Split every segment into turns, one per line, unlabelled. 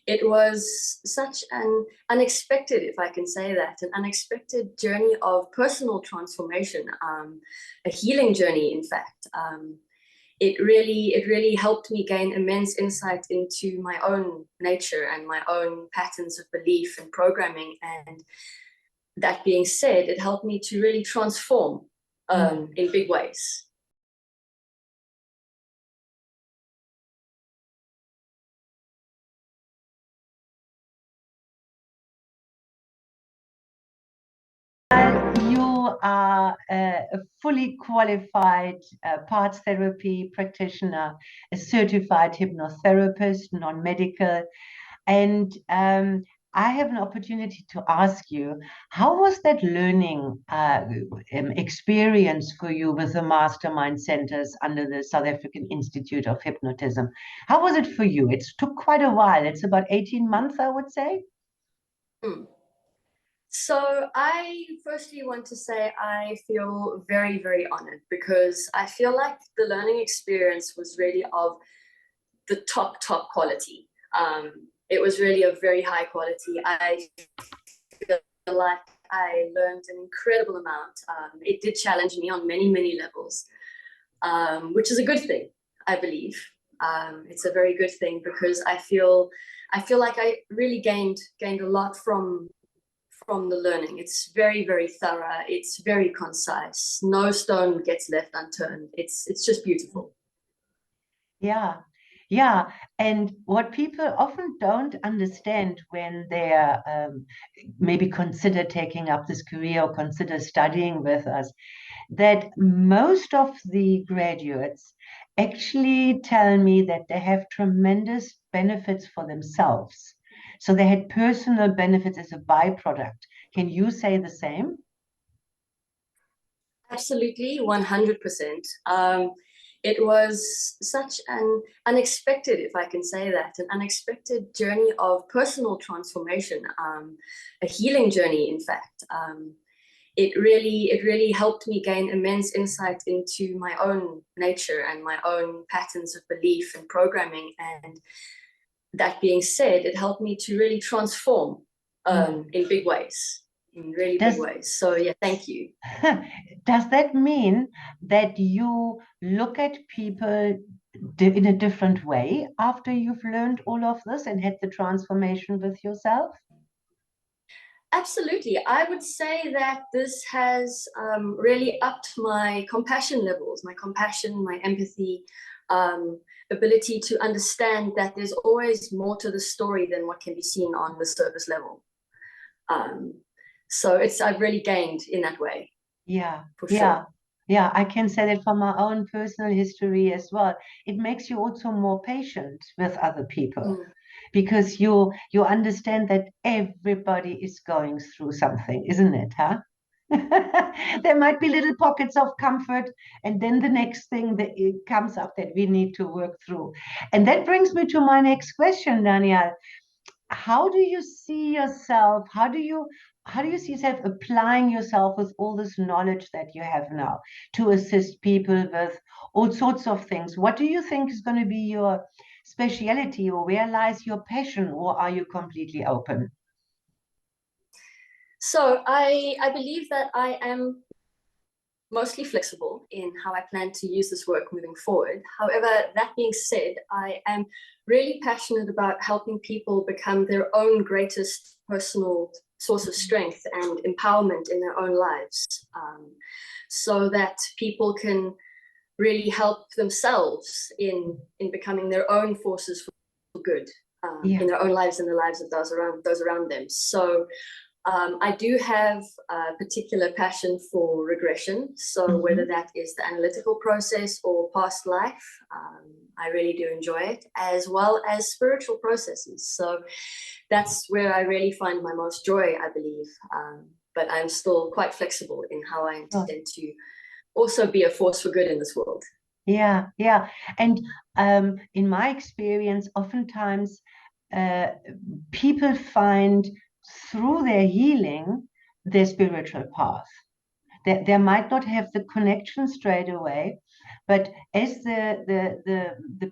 It was such an unexpected, if I can say that, an unexpected journey of personal transformation, a healing journey, in fact. It really helped me gain immense insight into my own nature and my own patterns of belief and programming. And that being said, it helped me to really transform in big ways.
You are a fully qualified parts therapy practitioner, a certified hypnotherapist, non-medical, and I have an opportunity to ask you, how was that learning experience for you with the mastermind centers under the South African Institute of Hypnotism? How was it for you? It took quite a while. It's about 18 months, I would say.
So I firstly want to say I feel very, very honored, because I feel like the learning experience was really of the top quality. It was really of very high quality. I feel like I learned an incredible amount. It did challenge me on many levels, which is a good thing, I believe. It's a very good thing, because I feel like I really gained a lot from the learning. It's very, very thorough. It's very concise. No stone gets left unturned. It's just beautiful.
Yeah, yeah. And what people often don't understand when they're maybe consider taking up this career or consider studying with us, that most of the graduates actually tell me that they have tremendous benefits for themselves. So they had personal benefits as a byproduct. Can you say the same?
Absolutely, 100%. It was such an unexpected, if I can say that, an unexpected journey of personal transformation, a healing journey, in fact. It really helped me gain immense insight into my own nature and my own patterns of belief and programming. And that being said, it helped me to really transform in big ways, in really big ways. So yeah, thank you.
Does that mean that you look at people in a different way after you've learned all of this and had the transformation with yourself?
Absolutely. I would say that this has really upped my compassion levels, my compassion, my empathy, ability to understand that there's always more to the story than what can be seen on the surface level. So I've really gained in that way.
Yeah,
for
yeah,
sure.
yeah. I can say that from my own personal history as well. It makes you also more patient with other people
Mm.
because you understand that everybody is going through something, isn't it, huh? There might be little pockets of comfort, and then the next thing that it comes up that we need to work through. And that brings me to my next question, Daniel. How do you see yourself? How do you see yourself applying yourself with all this knowledge that you have now to assist people with all sorts of things? What do you think is going to be your speciality, or where lies your passion, or are you completely open?
So I believe that I am mostly flexible in how I plan to use this work moving forward. However, that being said, I am really passionate about helping people become their own greatest personal source of strength and empowerment in their own lives, so that people can really help themselves in becoming their own forces for good, in their own lives and the lives of those around them. So I do have a particular passion for regression. So whether that is the analytical process or past life, I really do enjoy it, as well as spiritual processes. So that's where I really find my most joy, I believe. But I'm still quite flexible in how I intend to also be a force for good in this world.
Yeah, yeah. And in my experience, oftentimes uh, people find through their healing their spiritual path. They might not have the connection straight away, but as the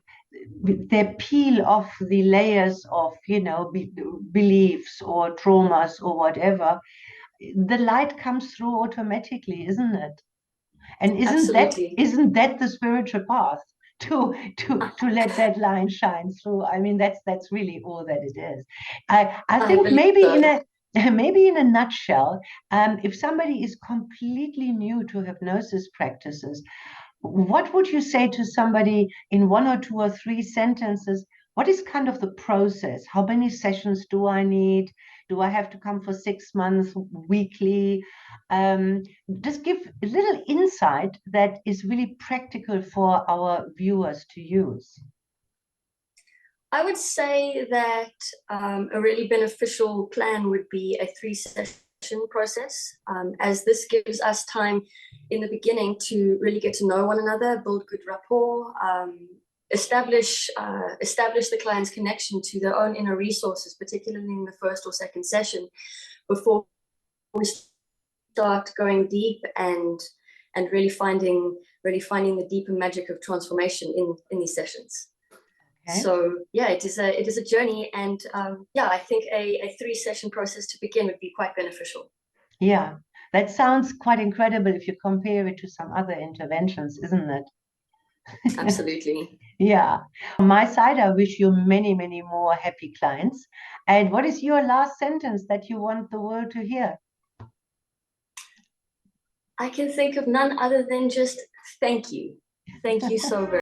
they peel off the layers of, beliefs or traumas or whatever, the light comes through automatically, isn't it? And
Absolutely.
isn't that the spiritual path? To let that line shine through. I mean, that's really all that it is. I
I
think
believe
maybe in
so.
a maybe in a nutshell, if somebody is completely new to hypnosis practices, what would you say to somebody in one or two or three sentences? What is kind of the process? How many sessions do I need? Do I have to come for 6 months weekly? Um, just give a little insight that is really practical for our viewers to use.
I would say that a really beneficial plan would be a 3-session process, as this gives us time in the beginning to really get to know one another, build good rapport, establish the client's connection to their own inner resources, particularly in the first or second session, before we start going deep and really finding the deeper magic of transformation in these sessions.
Okay.
So yeah, it is a journey, and yeah, I think a 3-session process to begin would be quite beneficial.
Yeah, that sounds quite incredible if you compare it to some other interventions, isn't it?
Absolutely.
Yeah. On my side, I wish you many, many more happy clients. And what is your last sentence that you want the world to hear?
I can think of none other than just thank you. Thank you so very